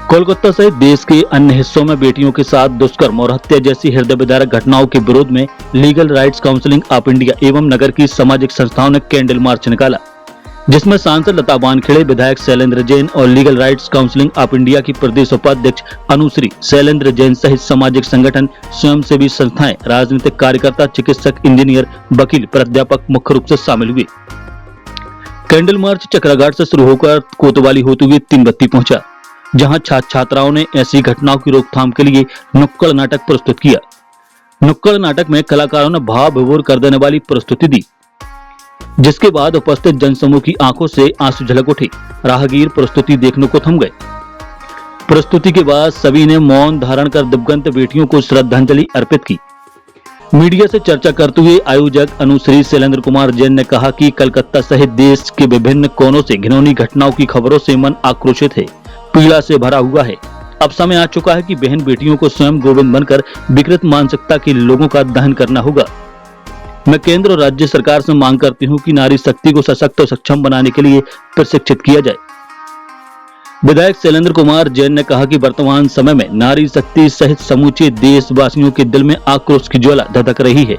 कोलकाता सहित देश के अन्य हिस्सों में बेटियों के साथ दुष्कर्म और हत्या जैसी हृदय विदारक घटनाओं के विरोध में legal rights council of India एवं नगर की सामाजिक संस्थाओं ने कैंडल मार्च निकाला, जिसमें सांसद लता वानखेड़े, विधायक शैलेंद्र जैन और legal rights council of India की प्रदेश उपाध्यक्ष अनुश्री शैलेंद्र जैन सहित सामाजिक संगठन, स्वयंसेवी संस्थाएं, राजनीतिक कार्यकर्ता, चिकित्सक, इंजीनियर, वकील, प्राध्यापक मुख्य रूप से शामिल हुए। कैंडल मार्च चक्राघाट से शुरू होकर कोतवाली होते हुए तीनबत्ती पहुंचा, जहां छात्र छात्राओं ने ऐसी घटनाओं की रोकथाम के लिए नुक्कड़ नाटक प्रस्तुत किया। नुक्कड़ नाटक में कलाकारों ने भाव विभोर कर देने वाली प्रस्तुति दी, जिसके बाद उपस्थित जनसमूह की आंखों से आंसू झलक उठे। राहगीर प्रस्तुति देखने को थम गए। प्रस्तुति के बाद सभी ने मौन धारण कर दिवंगत बेटियों को श्रद्धांजलि अर्पित की। मीडिया से चर्चा करते हुए आयोजक अनुश्री शैलेंद्र कुमार जैन ने कहा कि कलकत्ता सहित देश के विभिन्न कोनों से घिनौनी घटनाओं की खबरों से मन आक्रोशित है, पीड़ा से भरा हुआ है। अब समय आ चुका है कि बहन बेटियों को स्वयं गोविंद बनकर विकृत मानसिकता के लोगों का दहन करना होगा। मैं केंद्र और राज्य सरकार से मांग करती हूं कि नारी शक्ति को सशक्त और सक्षम बनाने के लिए प्रशिक्षित किया जाए। विधायक शैलेंद्र कुमार जैन ने कहा कि वर्तमान समय में नारी शक्ति सहित समूचे देशवासियों के दिल में आक्रोश की ज्वाला धधक रही है।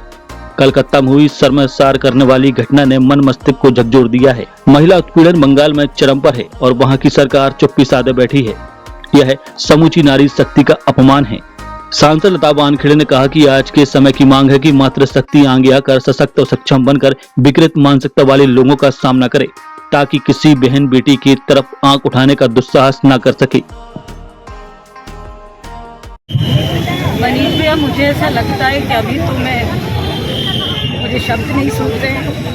कलकत्ता में हुई शर्मसार करने वाली घटना ने मन मस्तिष्क को झकझोर दिया है। महिला उत्पीड़न बंगाल में चरम पर है और वहां की सरकार चुप्पी साधे बैठी है। यह समूची नारी शक्ति का अपमान है। सांसद लता वानखेड़े ने कहा कि आज के समय की मांग है कि मातृशक्ति आगे आकर सशक्त और सक्षम बनकर विकृत मानसिकता वाले लोगों का सामना करे, ताकि किसी बहन बेटी की तरफ आंख उठाने का दुस्साहस न कर सके। मनीष भैया, मुझे ऐसा लगता है कि अभी तो मुझे शब्द नहीं सूझ रहे हैं,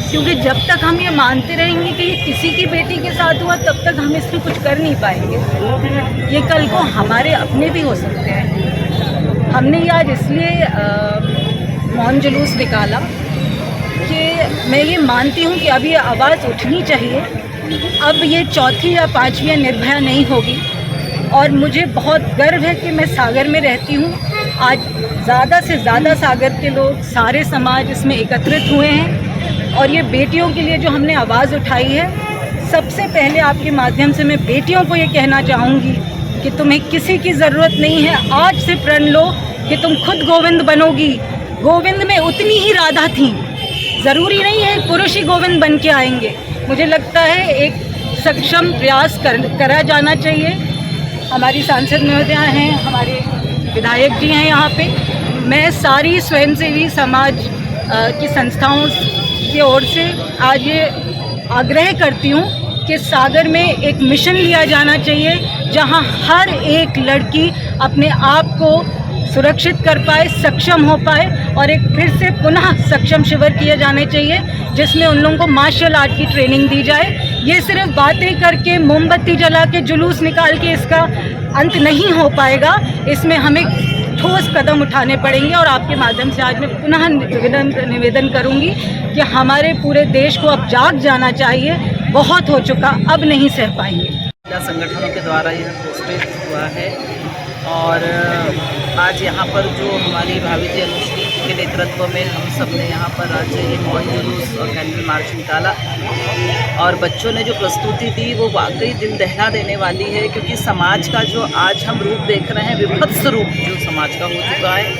क्योंकि जब तक हम ये मानते रहेंगे कि ये किसी की बेटी के साथ हुआ, तब तक हम इसमें कुछ कर नहीं पाएंगे। ये कल को हमारे अपने भी हो सकते हैं। हमने ये आज इसलिए मौन जुलूस निकाला कि मैं ये मानती हूँ कि अब ये आवाज़ उठनी चाहिए। अब ये चौथी या पांचवी निर्भया नहीं होगी। और मुझे बहुत गर्व है कि मैं सागर में रहती हूँ। आज ज़्यादा से ज़्यादा सागर के लोग, सारे समाज इसमें एकत्रित हुए हैं और ये बेटियों के लिए जो हमने आवाज़ उठाई है, सबसे पहले आपके माध्यम से मैं बेटियों को ये कहना चाहूँगी कि तुम्हें किसी की ज़रूरत नहीं है। आज से प्रण लो कि तुम खुद गोविंद बनोगी। गोविंद में उतनी ही राधा थी, ज़रूरी नहीं है पुरुष ही गोविंद बन के आएंगे। मुझे लगता है एक सक्षम प्रयास करा जाना चाहिए। हमारी सांसद महोदया हैं, हमारे विधायक जी हैं यहाँ पे। मैं सारी स्वयंसेवी समाज की संस्थाओं की ओर से आज ये आग्रह करती हूँ कि सागर में एक मिशन लिया जाना चाहिए, जहाँ हर एक लड़की अपने आप को सुरक्षित कर पाए, सक्षम हो पाए। और एक फिर से पुनः सक्षम शिविर किए जाने चाहिए, जिसमें उन लोगों को मार्शल आर्ट की ट्रेनिंग दी जाए। ये सिर्फ बातें करके, मोमबत्ती जला के, जुलूस निकाल के इसका अंत नहीं हो पाएगा। इसमें हमें ठोस कदम उठाने पड़ेंगे। और आपके माध्यम से आज मैं पुनः निवेदन करूंगी कि हमारे पूरे देश को अब जाग जाना चाहिए। बहुत हो चुका, अब नहीं सह पाएंगे। संगठनों के द्वारा यह पोस्टर हुआ है और आज यहाँ पर जो हमारी भाभी जी अनुश्री के नेतृत्व में हम सब ने यहाँ पर आज ये मौन जुलूस और कैंडल मार्च निकाला। और बच्चों ने जो प्रस्तुति दी वो वाकई दिल दहला देने वाली है, क्योंकि समाज का जो आज हम रूप देख रहे हैं, विभत्स रूप जो समाज का हो चुका है,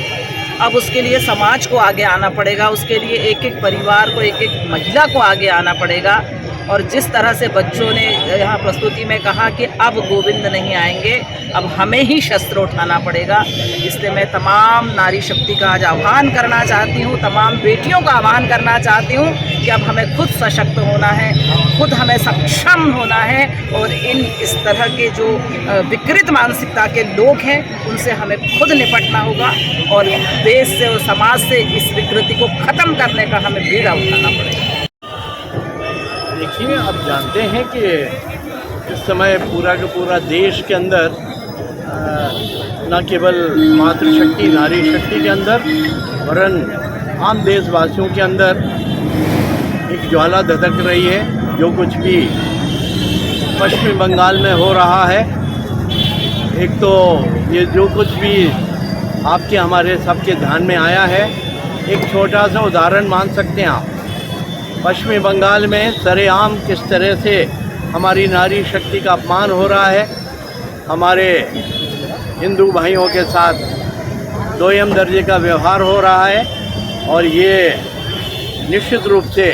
अब उसके लिए समाज को आगे आना पड़ेगा। उसके लिए एक एक परिवार को, एक एक महिला को आगे आना पड़ेगा। और जिस तरह से बच्चों ने यहाँ प्रस्तुति में कहा कि अब गोविंद नहीं आएंगे, अब हमें ही शस्त्र उठाना पड़ेगा, इसलिए मैं तमाम नारी शक्ति का आज आह्वान करना चाहती हूँ, तमाम बेटियों का आह्वान करना चाहती हूँ कि अब हमें खुद सशक्त होना है, खुद हमें सक्षम होना है। और इस तरह के जो विकृत मानसिकता के लोग हैं, उनसे हमें खुद निपटना होगा और देश से और समाज से इस विकृति को ख़त्म करने का हमें बीड़ा उठाना पड़ेगा। देखिए, अब जानते हैं कि इस समय पूरा का पूरा देश के अंदर न केवल मातृशक्ति, नारी शक्ति के अंदर, वरन आम देशवासियों के अंदर एक ज्वाला धधक रही है। जो कुछ भी पश्चिमी बंगाल में हो रहा है, एक तो ये जो कुछ भी आपके हमारे सबके ध्यान में आया है, एक छोटा सा उदाहरण मान सकते हैं आप। पश्चिमी बंगाल में सरेआम किस तरह से हमारी नारी शक्ति का अपमान हो रहा है, हमारे हिंदू भाइयों के साथ दोयम दर्जे का व्यवहार हो रहा है और ये निश्चित रूप से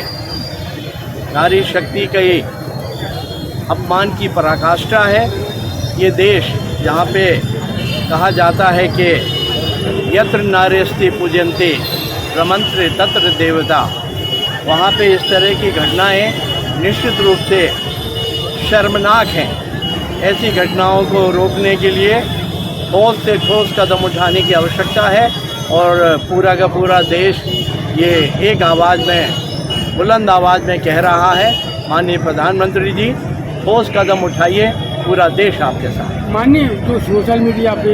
नारी शक्ति का ही अपमान की पराकाष्ठा है। ये देश जहाँ पे कहा जाता है कि यत्र नार्यस्ति पूजन्ते रमंत्र तत्र देवता, वहाँ पे इस तरह की घटनाएं निश्चित रूप से शर्मनाक हैं। ऐसी घटनाओं को रोकने के लिए ठोस से ठोस कदम उठाने की आवश्यकता है और पूरा का पूरा देश ये एक आवाज़ में, बुलंद आवाज़ में कह रहा है, माननीय प्रधानमंत्री जी ठोस कदम उठाइए, पूरा देश आपके साथ। माननीय जो सोशल मीडिया पे